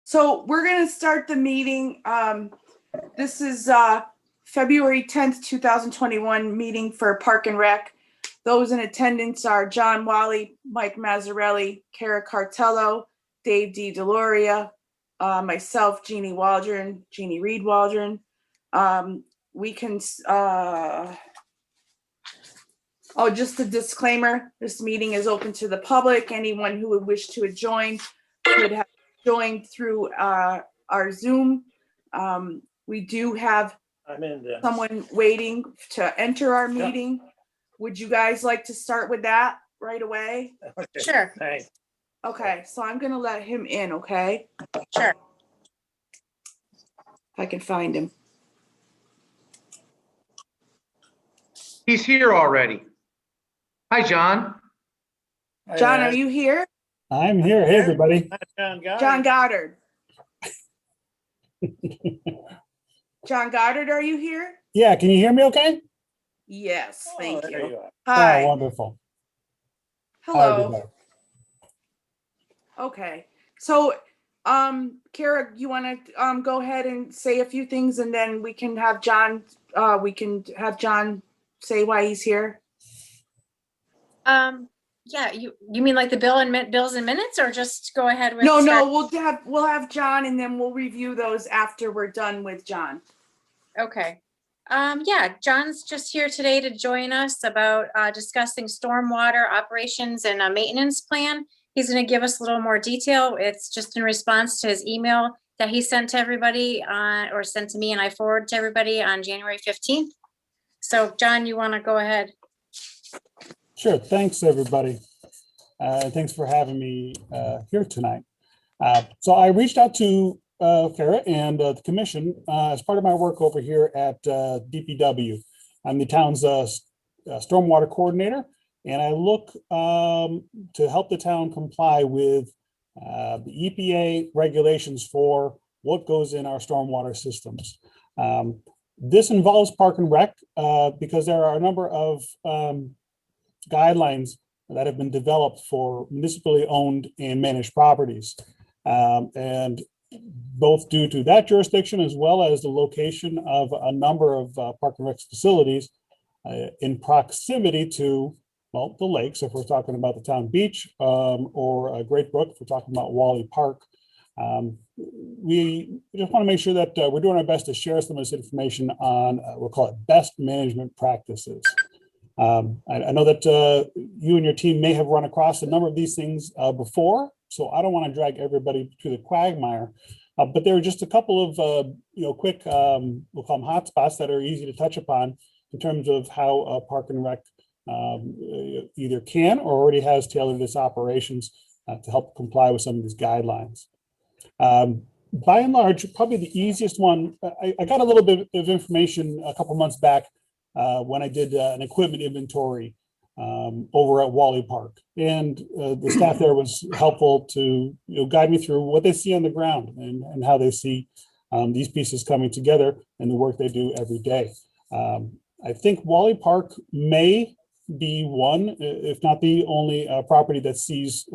So we're going to start the meeting. This is February 10th, 2021 meeting for Park and Rec. Those in attendance are John Wally, Mike Mazzarelli, Kara Cartello, Dave D. Deloria, myself, Jeannie Reed Waldron. Just a disclaimer, this meeting is open to the public. Anyone who would wish to join could have joined through our Zoom. We do have someone waiting to enter our meeting. Yeah. Would you guys like to start with that right away? Okay. Sure. Thanks. Okay, so I'm gonna let him in, okay? Sure. If I can find him. He's here already. Hi, John. John, are you here? I'm here. Hey, everybody. John Goddard. John Goddard, are you here? Yeah, can you hear me okay? Yes, thank you. You Hi. Oh, wonderful. Hello. Okay. So, Kara, you want to go ahead and say a few things, and then we can have John. John say why he's here. Yeah, you mean like the bills and minutes, or just go ahead with? No, we'll have John, and then we'll review those after we're done with John. Okay. Yeah, John's just here today to join us about discussing stormwater operations and a maintenance plan. He's going to give us a little more detail. It's just in response to his email that he sent to everybody or sent to me, and I forwarded to everybody on January 15th. So John, you want to go ahead? Sure. Thanks, everybody. Thanks for having me here tonight. So I reached out to Kara and the commission as part of my work over here at DPW. I'm the town's stormwater coordinator, and I look to help the town comply with the EPA regulations for what goes in our stormwater systems. This involves Park and Rec because there are a number of guidelines that have been developed for municipally owned and managed properties. And both due to that jurisdiction as well as the location of a number of Park and Rec facilities in proximity to, well, the lakes, if we're talking about the town beach, or Great Brook, if we're talking about Wally Park. We just want to make sure that we're doing our best to share some of this information on, we'll call it best management practices. I know that you and your team may have run across a number of these things before, so I don't want to drag everybody to the quagmire, but there are just a couple of quick, we'll call them hot spots that are easy to touch upon in terms of how Park and Rec either can or already has tailored its operations to help comply with some of these guidelines. By and large, probably the easiest one, I got a little bit of information a couple months back when I did an equipment inventory over at Wally Park, and the staff there was helpful to guide me through what they see on the ground and how they see these pieces coming together and the work they do every day. I think Wally Park may be one, if not the only property that sees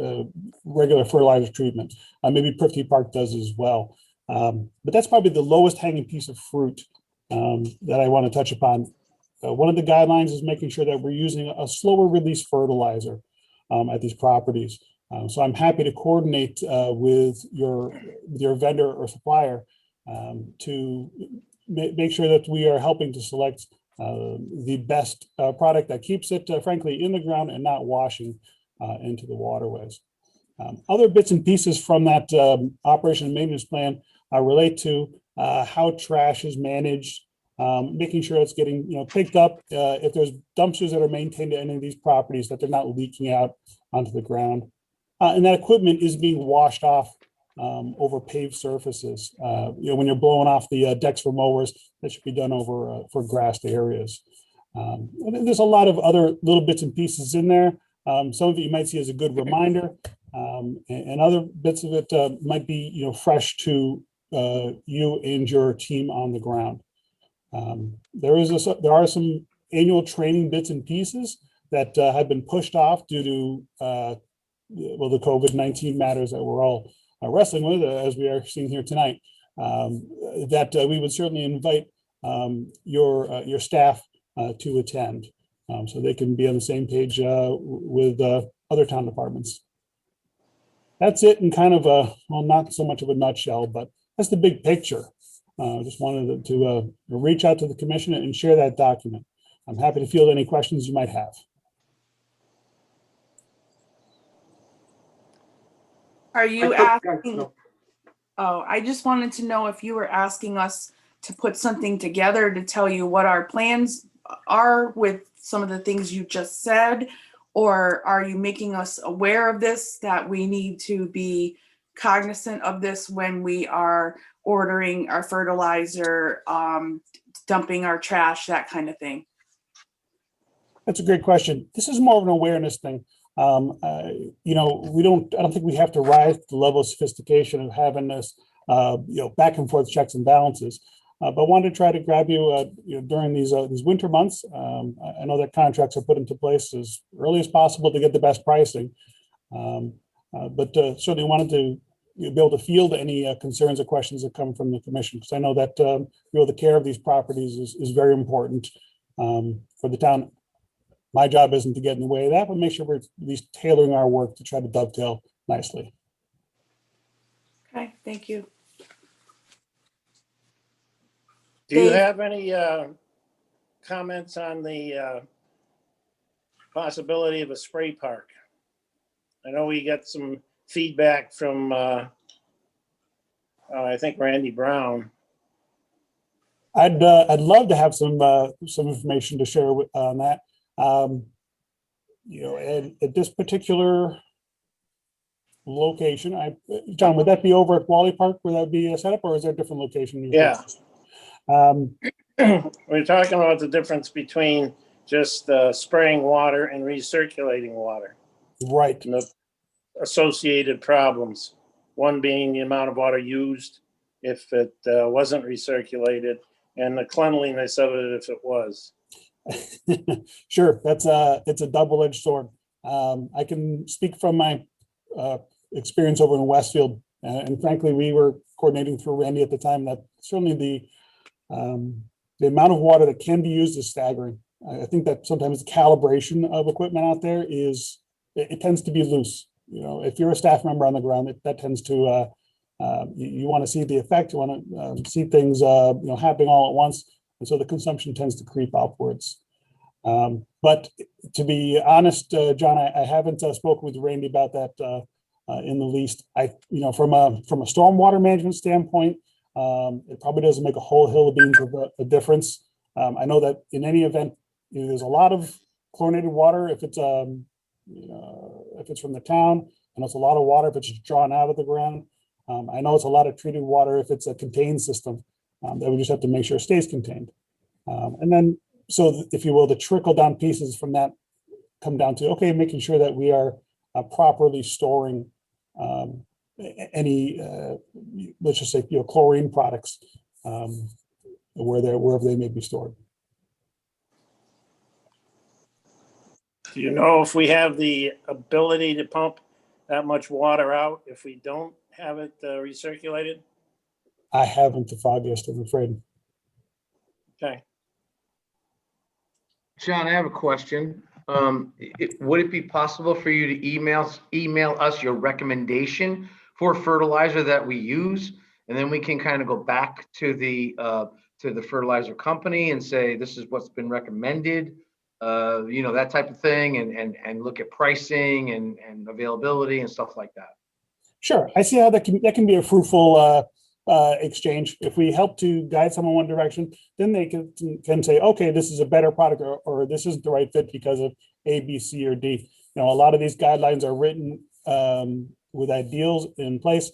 regular fertilizer treatment. Maybe Prithee Park does as well. But that's probably the lowest hanging piece of fruit that I want to touch upon. One of the guidelines is making sure that we're using a slower release fertilizer at these properties. So I'm happy to coordinate with your vendor or supplier to make sure that we are helping to select the best product that keeps it, frankly, in the ground and not washing into the waterways. Other bits and pieces from that operation and maintenance plan relate to how trash is managed, making sure it's getting picked up. If there's dumpsters that are maintained at any of these properties, that they're not leaking out onto the ground, and that equipment is being washed off over paved surfaces. When you're blowing off the decks for mowers, that should be done over for grassed areas. And there's a lot of other little bits and pieces in there. Some of it you might see as a good reminder, and other bits of it might be fresh to you and your team on the ground. There are some annual training bits and pieces that have been pushed off due to the COVID-19 matters that we're all wrestling with, as we are seeing here tonight, that we would certainly invite your staff to attend, so they can be on the same page with other town departments. That's it in kind of a, well, not so much of a nutshell, but that's the big picture. Just wanted to reach out to the commission and share that document. I'm happy to field any questions you might have. Are you asking? Oh, I just wanted to know if you were asking us to put something together to tell you what our plans are with some of the things you just said, or are you making us aware of this, that we need to be cognizant of this when we are ordering our fertilizer, dumping our trash, that kind of thing? That's a great question. This is more of an awareness thing. You know, I don't think we have to rise to the level of sophistication of having this, you know, back and forth checks and balances. But I wanted to try to grab you, you know, during these winter months. I know that contracts are put into place as early as possible to get the best pricing. But certainly wanted to be able to field any concerns or questions that come from the commission, because I know that you know, the care of these properties is very important for the town. My job isn't to get in the way of that, but make sure we're at least tailoring our work to try to dovetail nicely. Okay, thank you. Do you Dave? have any comments on the possibility of a spray park? I know we got some feedback from, I think Randy Brown. I'd love to have some information to share on that. You know, at this particular location, John, would that be over at Wally Park where that would be set up, or is there a different location? Yeah. We're talking about the difference between just spraying water and recirculating water. Right. And the associated problems. One being the amount of water used if it wasn't recirculated, and the cleanliness of it if it was. Sure, it's a double-edged sword. I can speak from my experience over in Westfield, and frankly, we were coordinating through Randy at the time. That certainly the amount of water that can be used is staggering. I think that sometimes the calibration of equipment out there it tends to be loose. You know, if you're a staff member on the ground, that tends to you want to see the effect. You want to see things you know, happening all at once. And so the consumption tends to creep upwards. But to be honest, John, I haven't spoken with Randy about that in the least. You know, from a stormwater management standpoint, it probably doesn't make a whole hill of beans of a difference. I know that in any event, you know, there's a lot of chlorinated water if it's from the town, and it's a lot of water if it's drawn out of the ground. I know it's a lot of treated water if it's a contained system. That we just have to make sure it stays contained. And then, so if you will, the trickle down pieces from that come down to, okay, making sure that we are properly storing any, let's just say, you know, chlorine products wherever they may be stored. Do you know if we have the ability to pump that much water out if we don't have it recirculated? I haven't the foggiest, I'm afraid. Okay. John, I have a question. Would it be possible for you to email us your recommendation for fertilizer that we use, and then we can kind of go back to the fertilizer company and say this is what's been recommended, you know, that type of thing, and look at pricing and availability and stuff like that? Sure, I see how that can be a fruitful exchange. If we help to guide someone one direction, then they can say, okay, this is a better product, or this isn't the right fit because of A, B, C, or D. You know, a lot of these guidelines are written with ideals in place.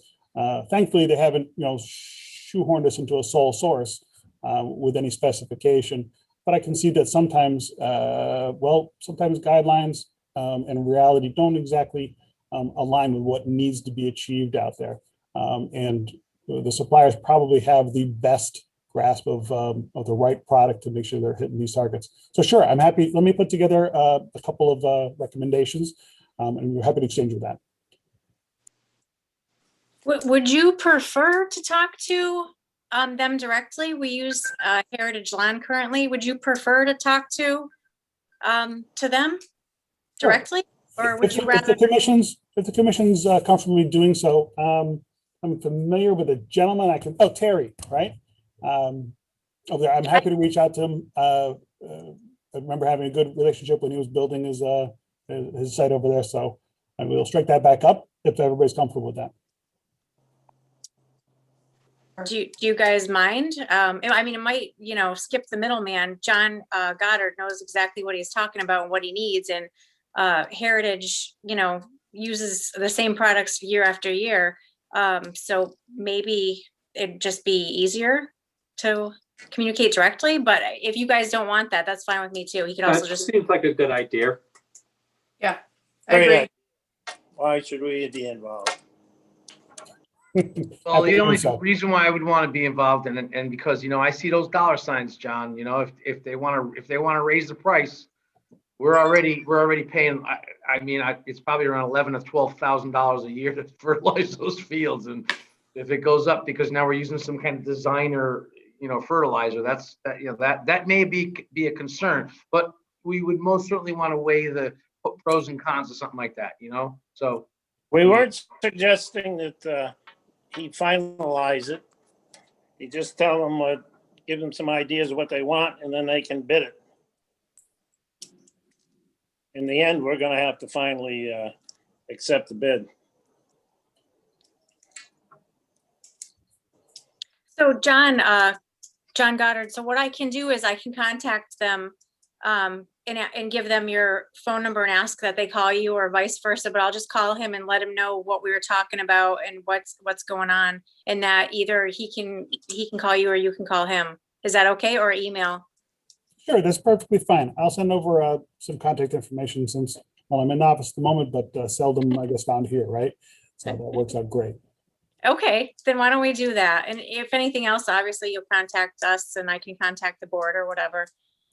Thankfully, they haven't, you know, shoehorned us into a sole source with any specification. But I can see that sometimes, sometimes guidelines and reality don't exactly align with what needs to be achieved out there. And the suppliers probably have the best grasp of the right product to make sure they're hitting these targets. So sure, I'm happy. Let me put together a couple of recommendations, and we're happy to exchange with that. Would you prefer to talk to them directly? We use Heritage Land currently. Would you prefer to talk to them directly? Or would you If rather? the commission's comfortable doing so, I'm familiar with a gentleman Terry, right? Over there, I'm happy to reach out to him. I remember having a good relationship when he was building his site over there, so I will strike that back up if everybody's comfortable with that. Do you guys mind? I mean, it might, skip the middleman. John Goddard knows exactly what he's talking about and what he needs. And Heritage, uses the same products year after year. So maybe it'd just be easier to communicate directly. But if you guys don't want that, that's fine with me too. He could also That just. seems like a good idea. Yeah, I Very agree. nice. Why should we be involved? Well, the only So. reason why I would want to be involved and because, I see those dollar signs, John, if they want to raise the price, we're already paying, I mean, it's probably around $11,000 to $12,000 a year to fertilize those fields. And if it goes up because now we're using some kind of designer, fertilizer, that may be a concern, but we would most certainly want to weigh the pros and cons of something like that, so. We weren't suggesting that he finalize it. You just tell them, give them some ideas of what they want, and then they can bid it. In the end, we're gonna have to finally accept the bid. So John Goddard, so what I can do is I can contact them and give them your phone number and ask that they call you or vice versa, but I'll just call him and let him know what we were talking about and what's going on, and that either he can call you or you can call him. Is that okay? Or email? Sure, that's perfectly fine. I'll send over some contact information since, well, I'm in the office at the moment, but seldom, I guess, found here, right? So that works out great. Okay, then why don't we do that? And if anything else, obviously you'll contact us and I can contact the board or whatever.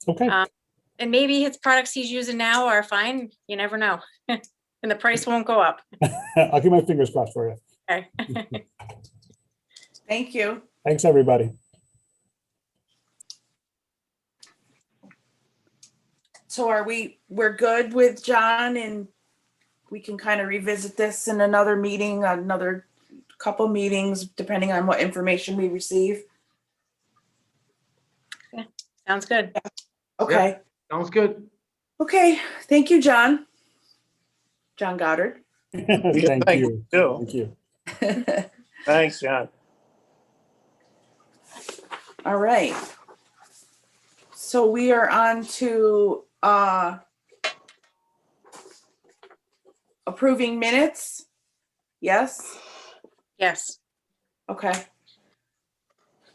Okay. And maybe his products he's using now are fine. You never know. And the price won't go up. I'll keep my fingers crossed for you. Okay. Thank you. Thanks, everybody. So we're good with John, and we can kind of revisit this in another meeting, another couple meetings, depending on what information we receive. Sounds good. Okay. Sounds good. Okay. Thank you, John. John Goddard. Thank you. Too. Thank you. Thanks, John. All right. So we are on to approving minutes. Yes. Yes. Okay.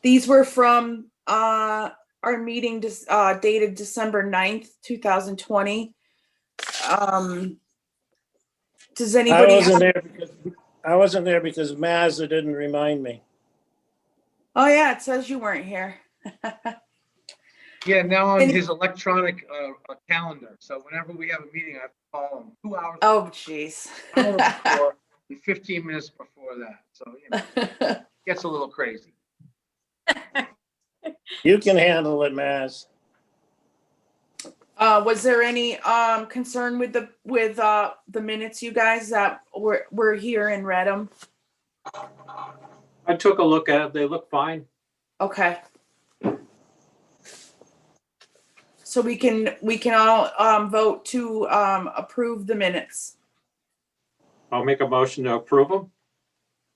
These were from our meeting dated December 9th, 2020. Does anybody I wasn't there because Mazza didn't remind me. Oh yeah, it says you weren't here. Yeah, now on his electronic calendar. So whenever we have a meeting, I have to call him 2 hours. Oh jeez. Before and 15 minutes before that. So it gets a little crazy. You can handle it, Maz. Was there any concern with the minutes, you guys, that were here and read them? I took a look at it. They look fine. Okay. So we can all vote to approve the minutes. I'll make a motion to approve them.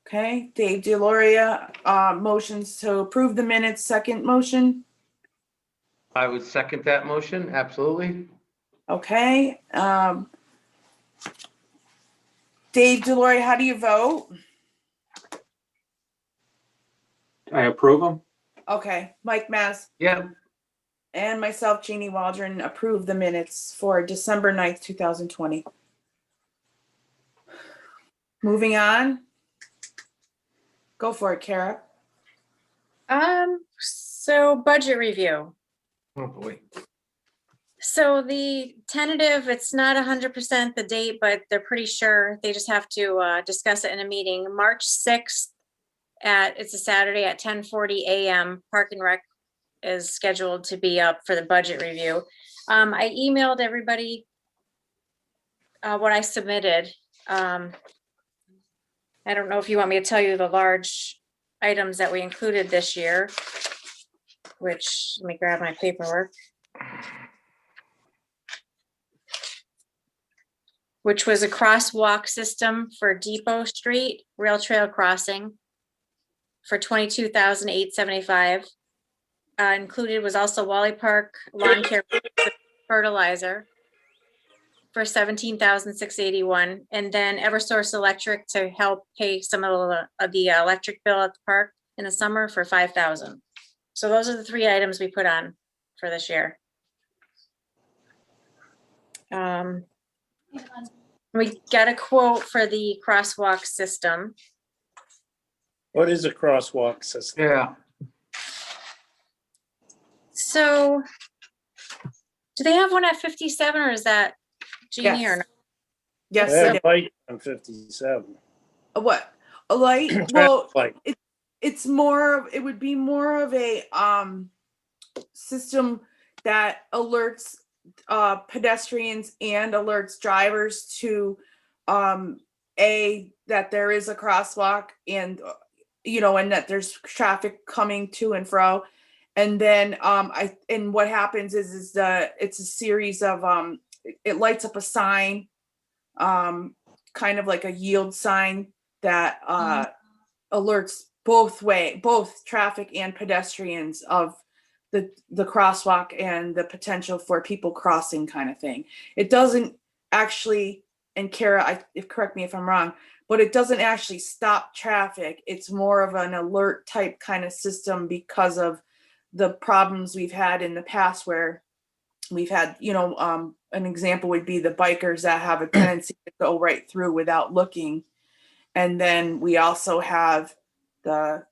Okay, Dave DeLoria, motions to approve the minutes, second motion. I would second that motion. Absolutely. Okay. Dave DeLoria, how do you vote? I approve them. Okay, Mike Mass Yeah. and myself, Jeannie Waldron, approve the minutes for December 9th, 2020. Moving on. Go for it, Kara. So budget review. Oh boy. So the tentative, it's not 100% the date, but they're pretty sure. They just have to discuss it in a meeting. March 6th it's a Saturday at 10:40 a.m. Park and Rec is scheduled to be up for the budget review. I emailed everybody what I submitted. I don't know if you want me to tell you the large items that we included this year, which, let me grab my paperwork. Which was a crosswalk system for Depot Street Rail Trail Crossing for $22,875. Included was also Wally Park Lawn Care Fertilizer for $17,681, and then Eversource Electric to help pay some of the electric bill at the park in the summer for $5,000. So those are the three items we put on for this year. We got a quote for the crosswalk system. What is a crosswalk system? Yeah, So do they have one at 57 or is that Jeannie Yes. or not? Yes, They it have is. light on 57. What? A light? Well, Like, it's more of, it would be more of a system that alerts pedestrians and alerts drivers to that there is a crosswalk and and that there's traffic coming to and fro. And then and what happens is it's a series of it lights up a sign, kind of like a yield sign that alerts both traffic and pedestrians of the crosswalk and the potential for people crossing, kind of thing. It doesn't actually, and Kara, correct me if I'm wrong, but it doesn't actually stop traffic. It's more of an alert type kind of system because of the problems we've had in the past where we've had, an example would be the bikers that have a tendency to go right through without looking. And then we also have the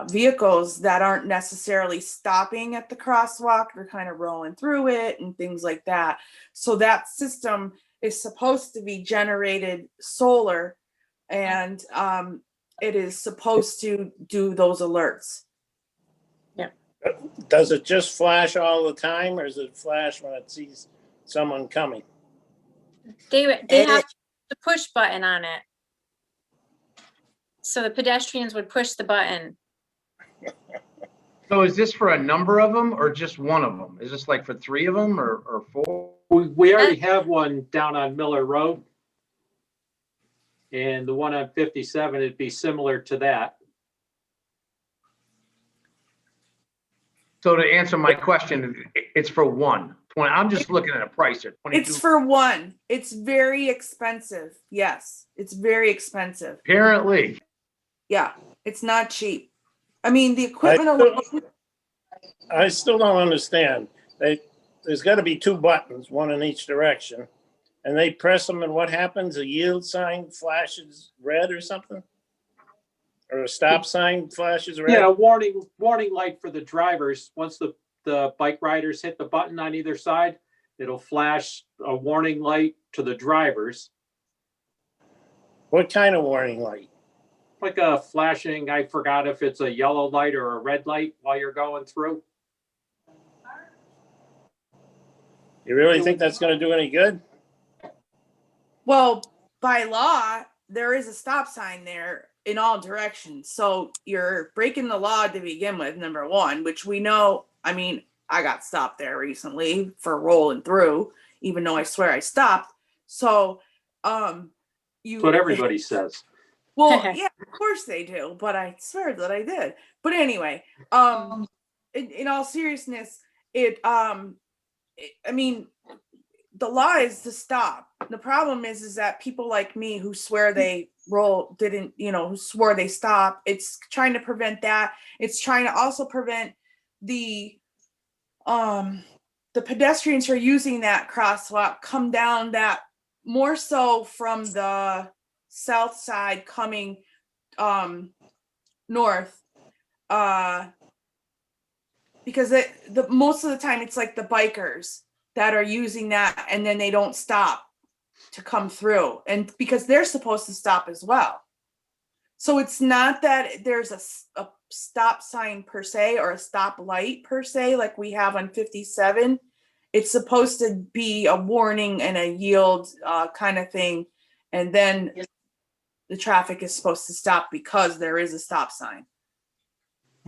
vehicles that aren't necessarily stopping at the crosswalk. They're kind of rolling through it and things like that. So that system is supposed to be generated solar, and it is supposed to do those alerts. does it just flash all the time or does it flash when it sees someone coming? They have the push button on it. So the pedestrians would push the button. so is this for a number of them or just one of them? Is this like for 3 of them or 4? We already have one down on Miller Road. And the one on 57, it'd be similar to that. So to answer my question, it's for one. 20. I'm just looking at a price here. 22. It's for one. It's very expensive. Yes, it's very expensive. Apparently. Yeah, it's not cheap. I mean, the equipment alone. I still don't understand. There's got to be 2 buttons, one in each direction, and they press them, and what happens? A yield sign flashes red or something, or a stop sign flashes red. Yeah, warning light for the drivers. Once the bike riders hit the button on either side, it'll flash a warning light to the drivers. What kind of warning light? Like a flashing, I forgot if it's a yellow light or a red light while you're going through. You really think that's going to do any good? Well, by law, there is a stop sign there in all directions. So you're breaking the law to begin with, number one, which we know. I mean, I got stopped there recently for rolling through, even though I swear I stopped. So, That's what everybody says. Well, yeah, of course they do, but I swear that I did. But anyway, in all seriousness, I mean, the law is to stop. The problem is that people like me who swear they who swore they stop. It's trying to prevent that. It's trying to also prevent the pedestrians who are using that crosswalk come down that more so from the south side coming north because most of the time it's like the bikers that are using that and then they don't stop to come through, and because they're supposed to stop as well. So it's not that there's a stop sign per se or a stop light per se like we have on 57. It's supposed to be a warning and a yield kind of thing, and then the traffic is supposed to stop because there is a stop sign.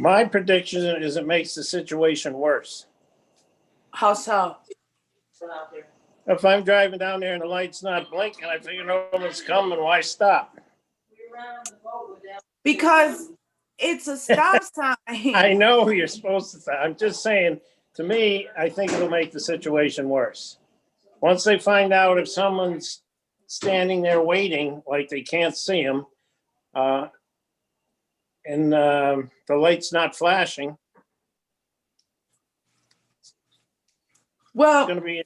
My prediction is it makes the situation worse. How so? If I'm driving down there and the light's not blinking, I figure no one's coming, why stop? Because it's a stop sign. I know you're supposed to, I'm just saying, to me, I think it'll make the situation worse. Once they find out if someone's standing there waiting, like they can't see them, and the light's not flashing, Well, it's gonna be,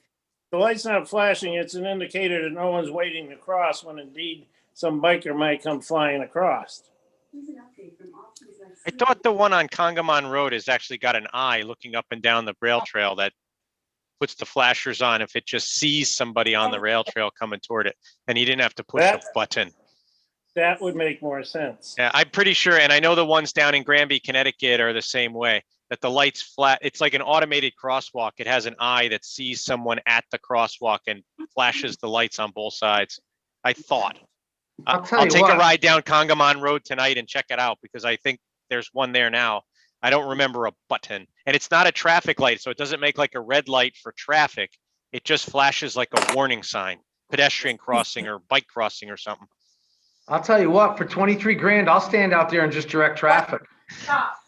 the light's not flashing, it's an indicator that no one's waiting to cross when indeed some biker might come flying across. I thought the one on Congamon Road has actually got an eye looking up and down the rail trail that puts the flashers on if it just sees somebody on the rail trail coming toward it, and you didn't have to push a button. That would make more sense. Yeah, I'm pretty sure, and I know the ones down in Granby, Connecticut are the same way, that the light's flat. It's like an automated crosswalk. It has an eye that sees someone at the crosswalk and flashes the lights on both sides. I thought. I'll tell I'll you take a what. ride down Congamon Road tonight and check it out, because I think there's one there now. I don't remember a button, and it's not a traffic light, so it doesn't make like a red light for traffic. It just flashes like a warning sign, pedestrian crossing or bike crossing or something. I'll tell you what, for 23 grand, I'll stand out there and just direct traffic. stop.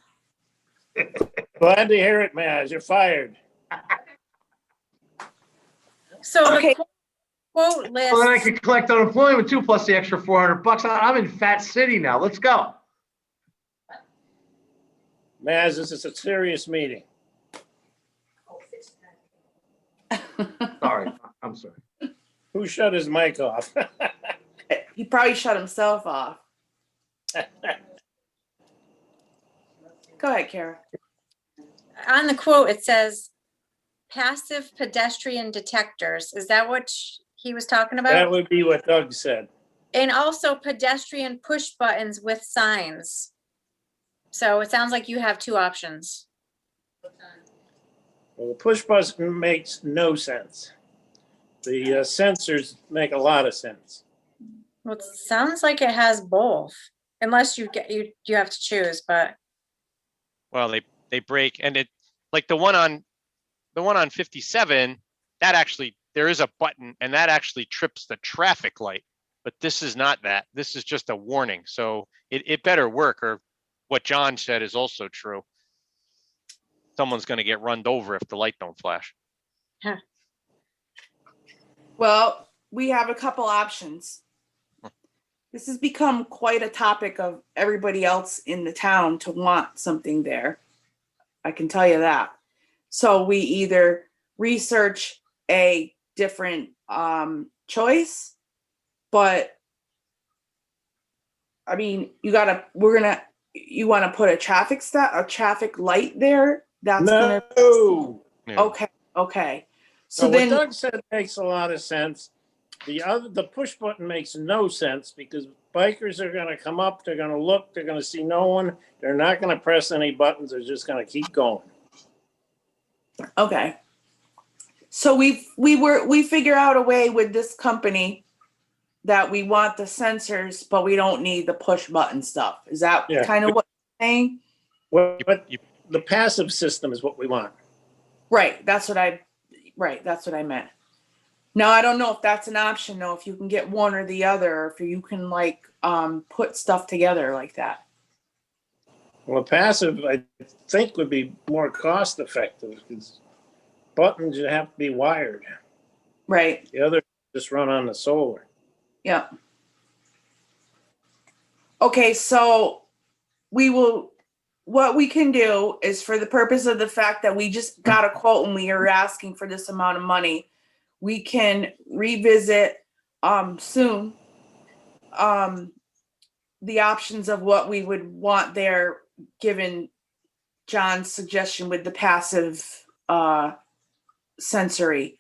Glad to hear it, Maz, you're fired. So Okay. the quote list. Well, then I could collect unemployment too, plus the extra 400 bucks. I'm in Fat City now. Let's go. Maz, this is a serious meeting. Sorry, I'm sorry. Who shut his mic off? He probably shut himself off. Go ahead, Kara. On the quote, it says passive pedestrian detectors. Is that what he was talking That about? would be what Doug said. And also pedestrian push buttons with signs. So it sounds like you have two options. Well, the push button makes no sense. The sensors make a lot of sense. Well, it sounds like it has both, unless you have to choose, but Well, they break, and it, like the one on 57, that actually, there is a button and that actually trips the traffic light, but this is not that. This is just a warning. So it better work, or what John said is also true. Someone's going to get run over if the light don't flash. Well, we have a couple options. This has become quite a topic of everybody else in the town to want something there. I can tell you that. So we either research a different choice, but I mean, you want to put a traffic light there? That's No. gonna, okay. So So what then, Doug said makes a lot of sense. The push button makes no sense because bikers are gonna come up, they're gonna look, they're gonna see no one. They're not gonna press any buttons, they're just gonna keep going. okay. So we figure out a way with this company that we want the sensors, but we don't need the push button stuff. Is that Yeah. kind of what you're saying? But You- the passive system is what we want. Right, that's what I meant. Now, I don't know if that's an option though, if you can get one or the other, or if you can like put stuff together like that. Well, passive, I think, would be more cost effective because buttons, you have to be wired. Right, The other just run on the solar. yeah. Okay, so what we can do is, for the purpose of the fact that we just got a quote and we are asking for this amount of money, we can revisit soon the options of what we would want there, given John's suggestion with the passive sensory.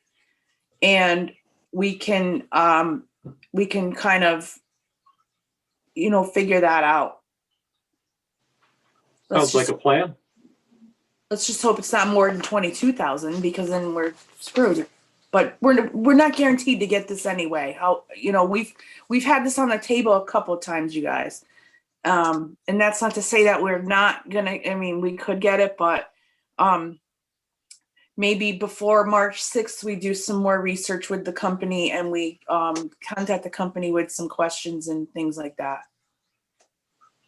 And we can kind of, figure that out. Sounds like a plan. Let's just hope it's not more than 22,000, because then we're screwed. But we're not guaranteed to get this anyway. We've had this on the table a couple of times, you guys. And that's not to say that we're not gonna, we could get it, but maybe before March 6th, we do some more research with the company, and we contact the company with some questions and things like that.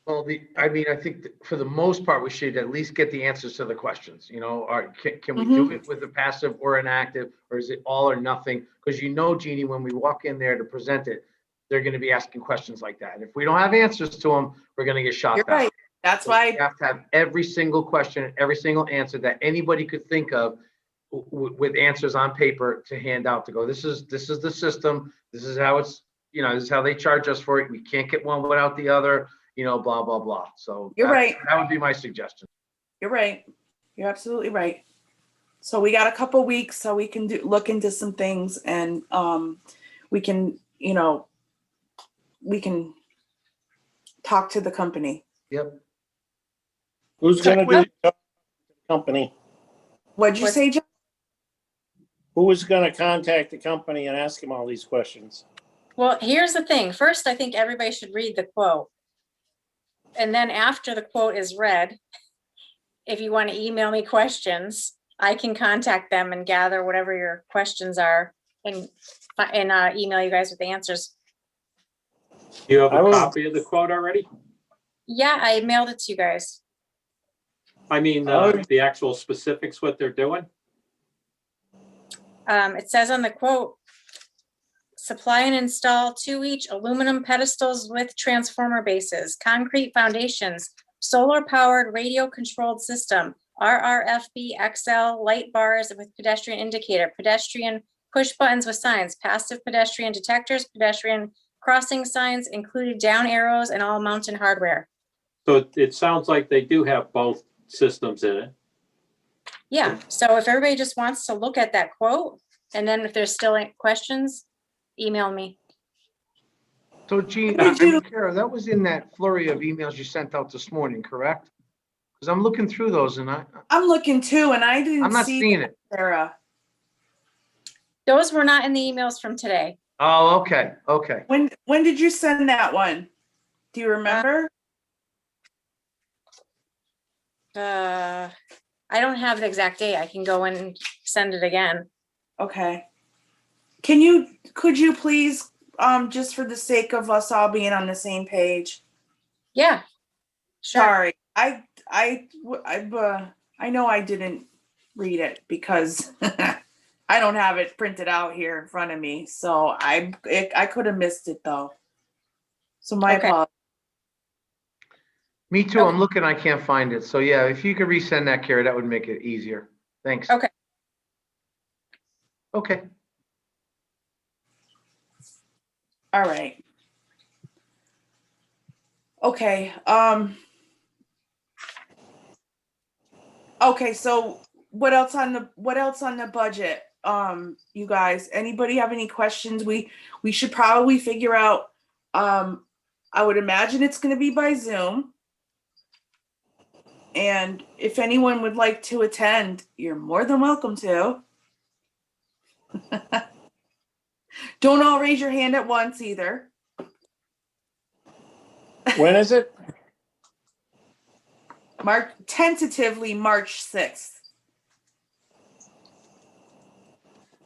Well, I think for the most part, we should at least get the answers to the questions, can we do it with a passive or an active, or is it all or nothing? Because Jeannie, when we walk in there to present it, they're going to be asking questions like that. And if we don't have answers to them, we're going to get shot You're down. right. That's So why we have to have every single question, every single answer that anybody could think of with answers on paper to hand out, to go, this is the system. This is how it's, this is how they charge us for it. We can't get one without the other, blah, blah, blah. So You're right. That would be my suggestion. You're right. You're absolutely right. So we got a couple weeks so we can look into some things, and we can talk to the company. Yep. Who's gonna do the company? What'd you say, John? Who is gonna contact the company and ask him all these questions? Well, here's the thing. First, I think everybody should read the quote. And then after the quote is read, if you want to email me questions, I can contact them and gather whatever your questions are and email you guys with the answers. You have a copy of the quote already? Yeah, I mailed it to you guys. I mean, the actual specifics, what they're doing? It says on the quote, supply and install 2 each aluminum pedestals with transformer bases, concrete foundations, solar powered radio controlled system, RRFB XL light bars with pedestrian indicator, pedestrian push buttons with signs, passive pedestrian detectors, pedestrian crossing signs, included down arrows, and all mountain hardware. So it sounds like they do have both systems in it. Yeah, so if everybody just wants to look at that quote, and then if there's still any questions, email me. So Jean, Kara, that was in that flurry of emails you sent out this morning, correct? Because I'm looking through those and I'm looking too, and I didn't I'm not see seeing that, it. Sarah. Those were not in the emails from today. Oh, okay. When did you send that one? Do you remember? I don't have the exact date. I can go and send it again. Okay. Could you please, just for the sake of us all being on the same page? Yeah, sure. Sorry, I know I didn't read it because I don't have it printed out here in front of me. So I could have missed it though. So my Okay. apologies. Me too. I'm looking, I can't find it. So yeah, if you could resend that, Kara, that would make it easier. Thanks. Okay. Okay. All right. Okay. Okay, so what else on the budget? You guys, anybody have any questions? We should probably figure out, I would imagine it's gonna be by Zoom. And if anyone would like to attend, you're more than welcome to. Don't all raise your hand at once either. When is it? Tentatively March 6th.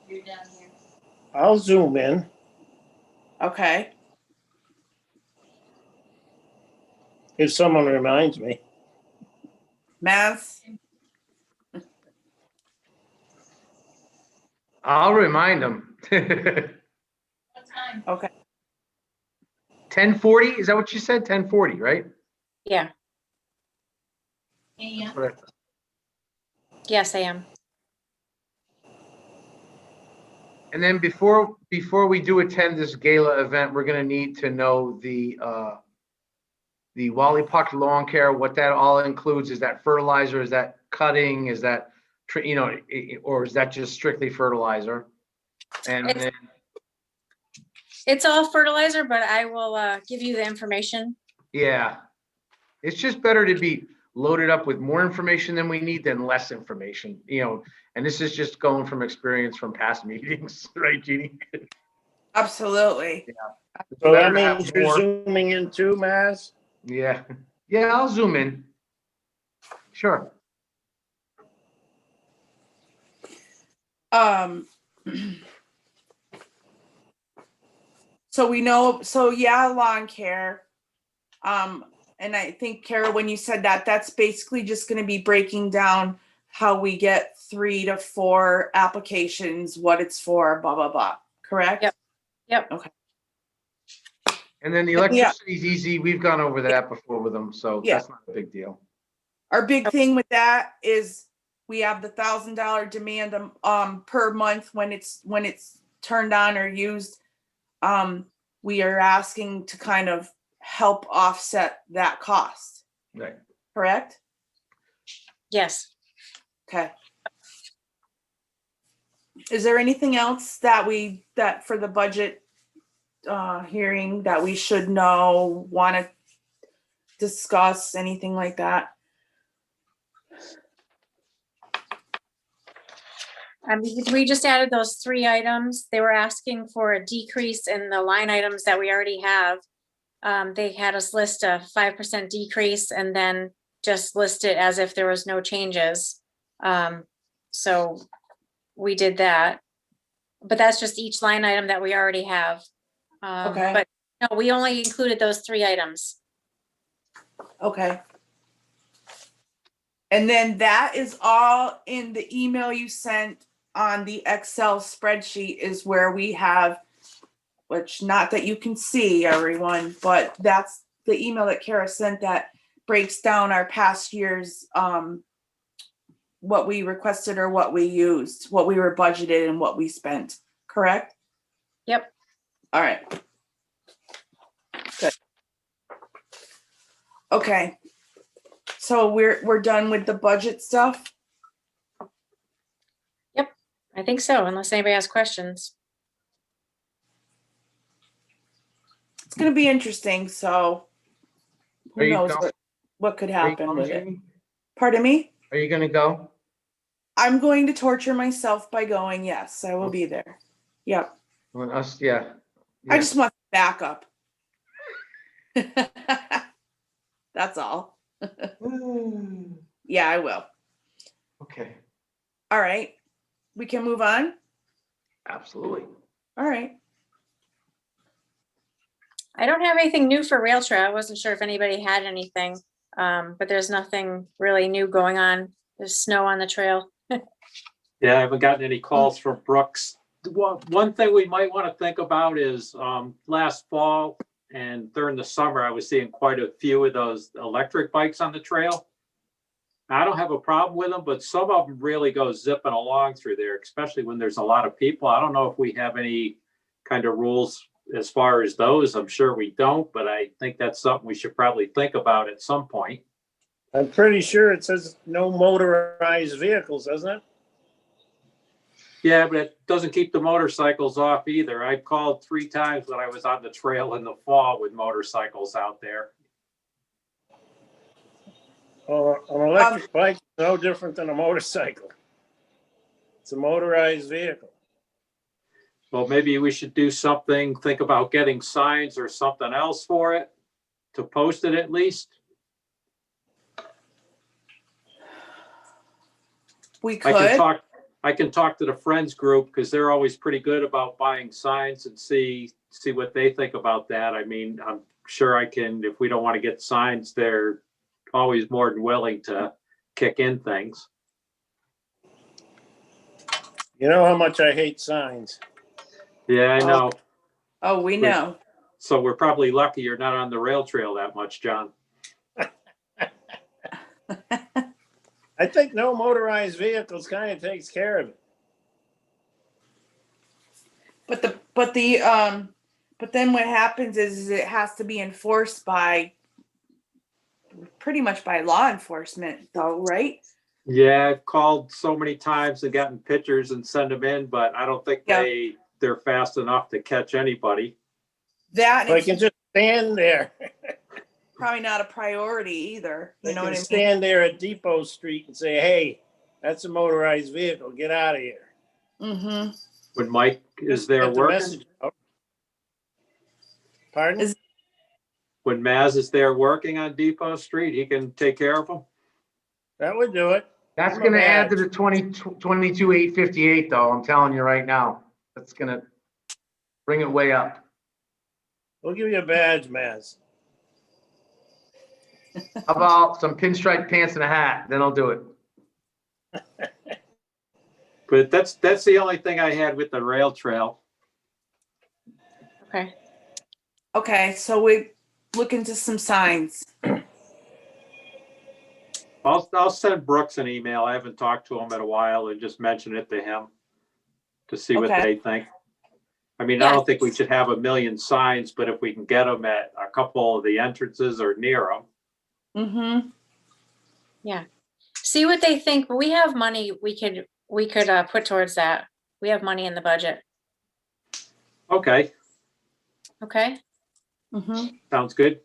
You're down here. I'll zoom in. Okay. If someone reminds me. Math. I'll remind them. What time? Okay. 10:40, is that what you said? 10:40, right? Yeah. That's what I- Yes, I am. And then before we do attend this gala event, we're gonna need to know the the Wally Park lawn care, what that all includes, is that fertilizer, is that cutting, is that, or is that just strictly fertilizer? And It's- then, It's all fertilizer, but I will give you the information. yeah, it's just better to be loaded up with more information than we need than less information, and this is just going from experience from past meetings, right, Jeannie? Absolutely. So Better that to have means you're more. zooming in too, Maz? Yeah, I'll zoom in. Sure. So we know, so yeah, lawn care. And I think Kara, when you said that, that's basically just gonna be breaking down how we get 3 to 4 applications, what it's for, blah, blah, blah, correct? Yep. Yep. And then the Yeah. electricity's easy. We've gone over that before with them, so Yeah. that's not a big deal. Our big thing with that is we have the $1,000 demand per month when it's turned on or used. We are asking to kind of help offset that cost, Right. correct? Yes. Okay. Is there anything else that for the budget hearing that we should know, want to discuss, anything like that? We just added those 3 items. They were asking for a decrease in the line items that we already have. They had us list a 5% decrease and then just list it as if there was no changes. So we did that, but that's just each line item that we already have. Okay. But no, we only included those 3 items. Okay. And then that is all in the email you sent on the Excel spreadsheet is where we have, which not that you can see everyone, but that's the email that Kara sent that breaks down our past years, what we requested or what we used, what we were budgeted and what we spent, correct? Yep. All right. Good. Okay. So we're done with the budget stuff? I think so, unless anybody has questions. It's gonna be interesting, so Are who you knows going- what could Are you happen going, with it. Jeannie? Pardon me? Are you gonna go? I'm going to torture myself by going, yes, I will be there. Yep, Well, us, yeah. I just want backup. That's all. Yeah, I will. Okay, All right, we can move on? absolutely. All right. I don't have anything new for Rail Trail. I wasn't sure if anybody had anything, but there's nothing really new going on. There's snow on the trail. Yeah, I haven't gotten any calls from Brooks. One thing we might want to think about is last fall and during the summer, I was seeing quite a few of those electric bikes on the trail. I don't have a problem with them, but some of them really go zipping along through there, especially when there's a lot of people. I don't know if we have any kind of rules as far as those. I'm sure we don't, but I think that's something we should probably think about at some point. I'm pretty sure it says no motorized vehicles, doesn't it? Yeah, but it doesn't keep the motorcycles off either. I called 3 times when I was on the trail in the fall with motorcycles out there. An electric bike is no different than a motorcycle. It's a motorized vehicle. Well, maybe we should do something, think about getting signs or something else for it, to post it at least. We I could, can talk to the friends group because they're always pretty good about buying signs and see what they think about that. I mean, I'm sure I can, if we don't want to get signs, they're always more than willing to kick in things. You know how much I hate signs. Yeah, I know. oh, we know. So we're probably lucky you're not on the rail trail that much, John. I think no motorized vehicles kind of takes care of it. But then what happens is it has to be enforced by pretty much by law enforcement though, right? Yeah, I've called so many times and gotten pictures and send them in, but I don't think Yeah. they're fast enough to catch anybody. That They is can just stand there. probably not a priority either. They You know can what I mean? stand there at Depot Street and say, hey, that's a motorized vehicle, get out of here. Mm-hmm. When Mike is there Get the working, message out. Pardon? Is- when Maz is there working on Depot Street, he can take care of them. That would do it. That's Give 'em a gonna add to badge. the 22,858 though, I'm telling you right now. That's gonna bring it way up. We'll give you a badge, Maz. How about some pinstripe pants and a hat? Then I'll do it. But that's the only thing I had with the rail trail. Okay. Okay, so we look into some signs. I'll send Brooks an email. I haven't talked to him in a while and just mention it to him to see what Okay. they think. I mean, Yeah. I don't think we should have a million signs, but if we can get them at a couple of the entrances or near them. Mm-hmm. See what they think, but we have money we could put towards that. We have money in the budget. Okay, Okay. Mm-hmm. sounds good.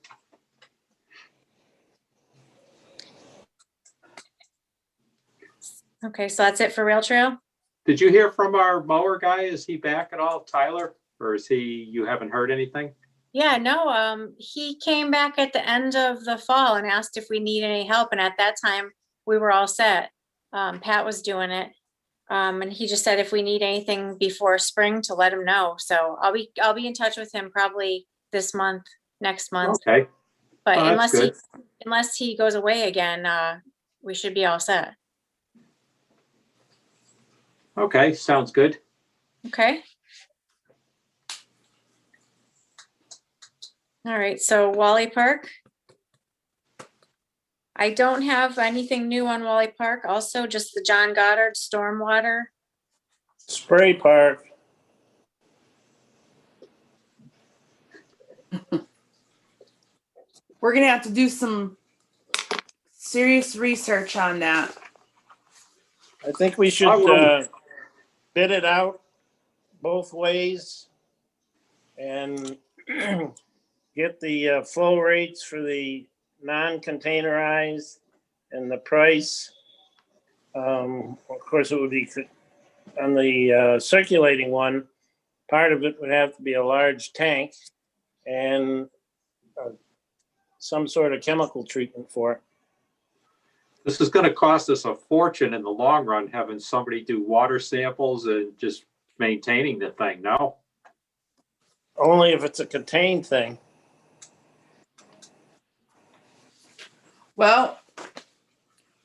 Okay, so that's it for rail trail? Did you hear from our mower guy? Is he back at all, Tyler? Or is you haven't heard anything? Yeah, no, he came back at the end of the fall and asked if we need any help, and at that time, we were all set. Pat was doing it. And he just said if we need anything before spring to let him know. So I'll be in touch with him probably this month, next month. Okay, But oh, that's unless he goes away again, we should be all set. okay, sounds good. Okay. All right, so Wally Park. I don't have anything new on Wally Park. Also, just the John Goddard stormwater. Spray park. We're gonna have to do some serious research on that. I think we should bid it out both ways and get the full rates for the non-containerized and the price. Of course, it would be on the circulating one. Part of it would have to be a large tank and some sort of chemical treatment for it. This is gonna cost us a fortune in the long run, having somebody do water samples and just maintaining the thing, no? Only if it's a contained thing. Well,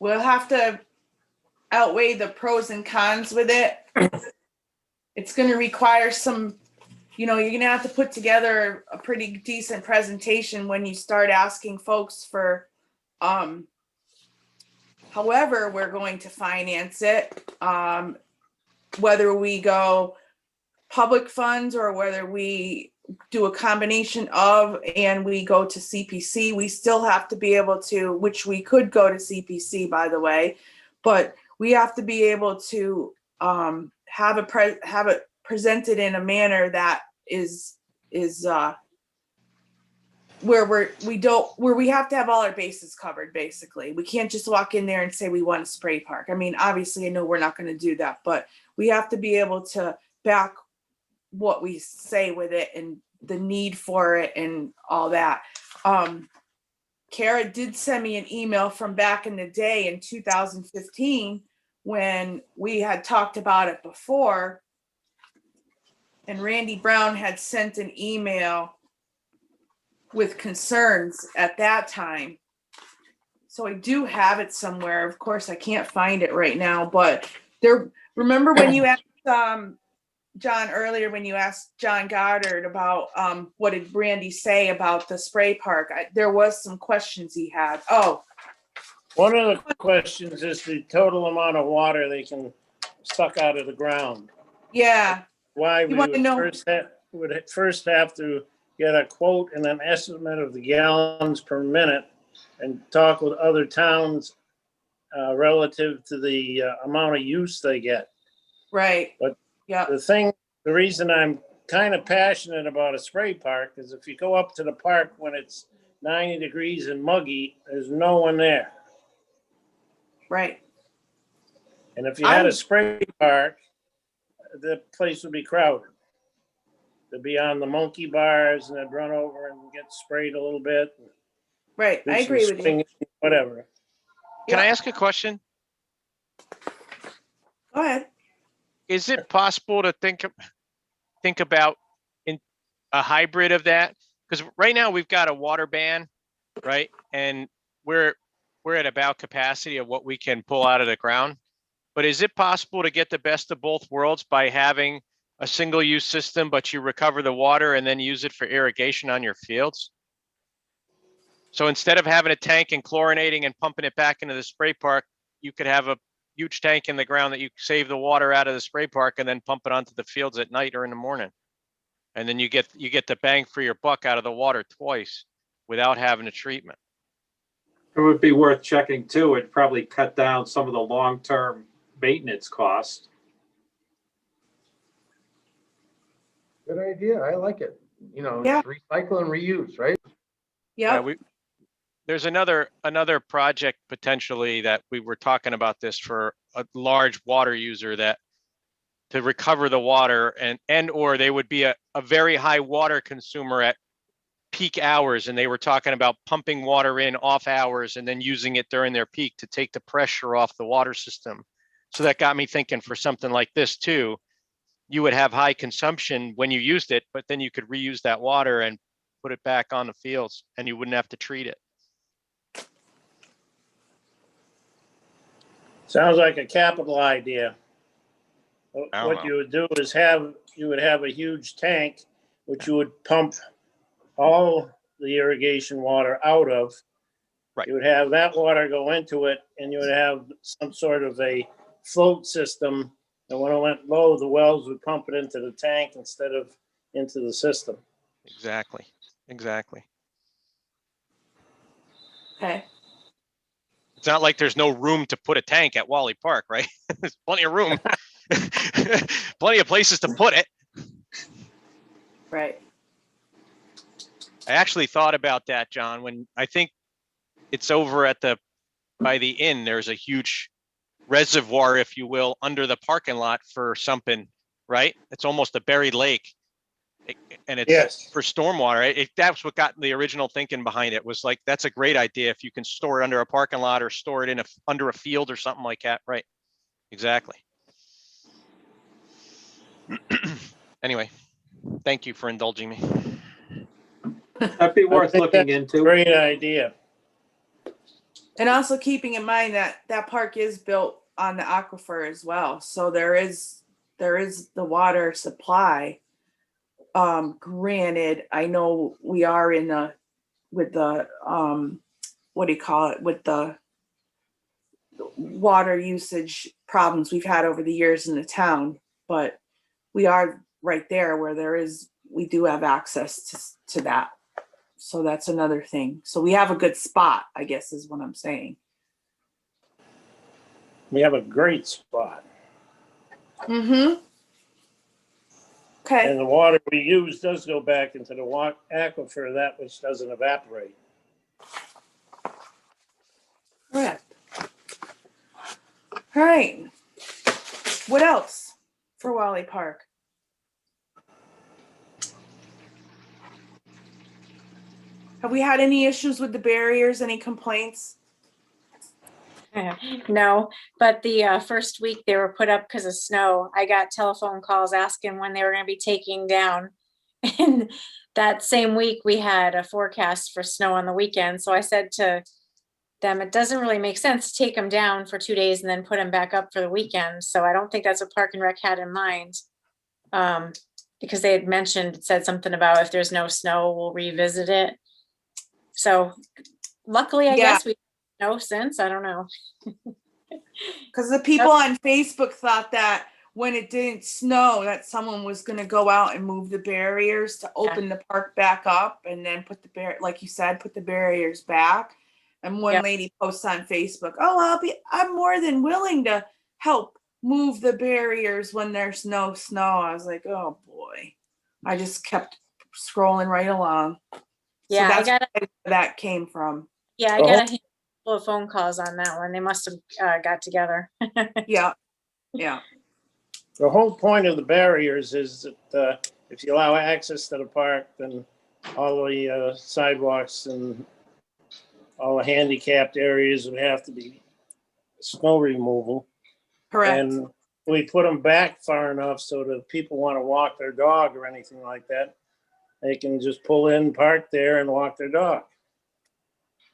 we'll have to outweigh the pros and cons with it. It's gonna require some, you're gonna have to put together a pretty decent presentation when you start asking folks for, however we're going to finance it. Whether we go public funds or whether we do a combination of and we go to CPC, we still have to be able to, which we could go to CPC, by the way, but we have to be able to have it presented in a manner that is where we have to have all our bases covered. Basically, we can't just walk in there and say we want a spray park. I mean, obviously, I know we're not going to do that, but we have to be able to back what we say with it and the need for it and all that. Kara did send me an email from back in the day in 2015 when we had talked about it before, and Randy Brown had sent an email with concerns at that time. So I do have it somewhere. Of course, I can't find it right now, but remember when you asked John earlier, when you asked John Goddard about what did Randy say about the spray park, there was some questions he had. Oh, One of the questions is the total amount of water they can suck out of the ground. yeah. Why we wanna know- would first have to get a quote and an estimate of the gallons per minute, and talk with other towns relative to the amount of use they get. Right. But Yeah. the reason I'm kind of passionate about a spray park is if you go up to the park when it's 90 degrees and muggy, there's no one there. Right. And if you had a I'm- spray park, the place would be crowded. They'd be on the monkey bars and they'd run over and get sprayed a little bit. Right. do I some agree with you. swinging, Whatever. Can I Yeah. ask a question? Go ahead. Is it possible to think about in a hybrid of that? Because right now we've got a water ban, right? And we're at about capacity of what we can pull out of the ground. But is it possible to get the best of both worlds by having a single-use system, but you recover the water and then use it for irrigation on your fields? So instead of having a tank and chlorinating and pumping it back into the spray park, you could have a huge tank in the ground that you save the water out of the spray park and then pump it onto the fields at night or in the morning. And then you get the bang for your buck out of the water twice without having a treatment. It would be worth checking too. It'd probably cut down some of the long-term maintenance costs. Good idea. I like it. You know, Yeah. it's recycle and reuse, right? Yeah. There's another project potentially that we were talking about this for a large water user that to recover the water and or they would be a very high water consumer at peak hours, and they were talking about pumping water in off hours and then using it during their peak to take the pressure off the water system. So that got me thinking for something like this too, you would have high consumption when you used it, but then you could reuse that water and put it back on the fields and you wouldn't have to treat it. Sounds like a capital idea. I don't What know. you would do is you would have a huge tank, which you would pump all the irrigation water out of. Right. You would have that water go into it, and you would have some sort of a float system. And when it went low, the wells would pump it into the tank instead of into the system. Exactly. Okay. It's not like there's no room to put a tank at Wally Park, right? There's plenty of room. Plenty of places to put it. Right. I actually thought about that, John, when I think it's over at by the inn, there's a huge reservoir, if you will, under the parking lot for something, right? It's almost a buried lake. And it's Yes. for stormwater. That's what got the original thinking behind it, was like, that's a great idea if you can store it under a parking lot or store it under a field or something like that. Right. Exactly. Anyway, thank you for indulging me. That'd be I worth think looking that's a into. great idea. And also keeping in mind that that park is built on the aquifer as well. So there is the water supply. Granted, I know we are with the water usage problems we've had over the years in the town, but we are right there where we do have access to that. So that's another thing. So we have a good spot, I guess is what I'm saying. We have a great spot. Mm-hmm. Okay. And the water we use does go back into the aquifer, that which doesn't evaporate. Correct. All right. What else for Wally Park? Have we had any issues with the barriers? Any complaints? No, but the first week they were put up because of snow. I got telephone calls asking when they were going to be taking down. And that same week we had a forecast for snow on the weekend. So I said to them, it doesn't really make sense to take them down for 2 days and then put them back up for the weekend. So I don't think that's what Park and Rec had in mind. Because they had mentioned, said something about if there's no snow, we'll revisit it. So luckily, I guess we know since, I don't know. Because the people on Facebook thought that when it didn't snow, that someone was going to go out and move the barriers to open the park back up and then put like you said, put the barriers back. And one Yep. lady posts on Facebook, oh, I'm more than willing to help move the barriers when there's no snow. I was like, oh boy. I just kept scrolling right along. Yeah, I that's got, where that came from. yeah, I Oh. got a handful of phone calls on that one. They must have got together. Yeah. Yeah. The whole point of the barriers is that if you allow access to the park, then all the sidewalks and all the handicapped areas would have to be snow removal. Correct. And we put them back far enough so that if people want to walk their dog or anything like that, they can just pull in, park there and walk their dog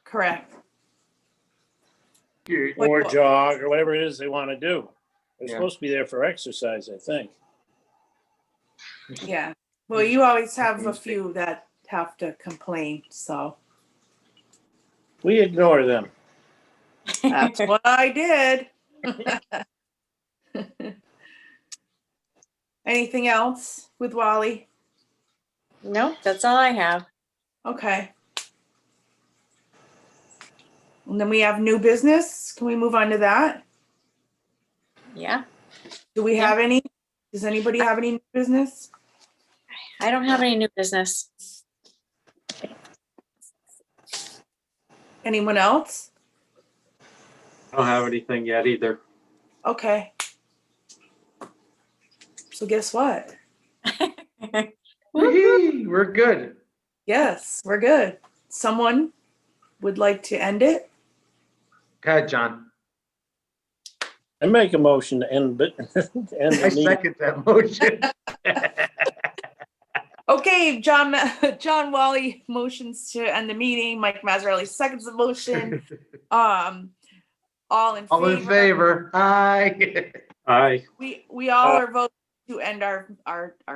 Correct. or jog or whatever it is they want to do. They're Yeah. supposed to be there for exercise, I think. Yeah. Well, you always have a few that have to complain, so We ignore them. that's what I did. Anything else with Wally? Nope, that's all I have. Okay. And then we have new business. Can we move on to that? Yeah, Do we have any? Does anybody have any new business? I don't have any new business. Anyone else? I don't have anything yet either. Okay. So guess what? Whee, we're good. Yes, we're good. Someone would like to end it? Go ahead, John. I make a motion to end it. End the I meeting. second that motion. Okay, John Wally motions to end the meeting. Mike Mazzarelli seconds the motion. All in favor? All in favor? Aye. Aye. We all are voting to end our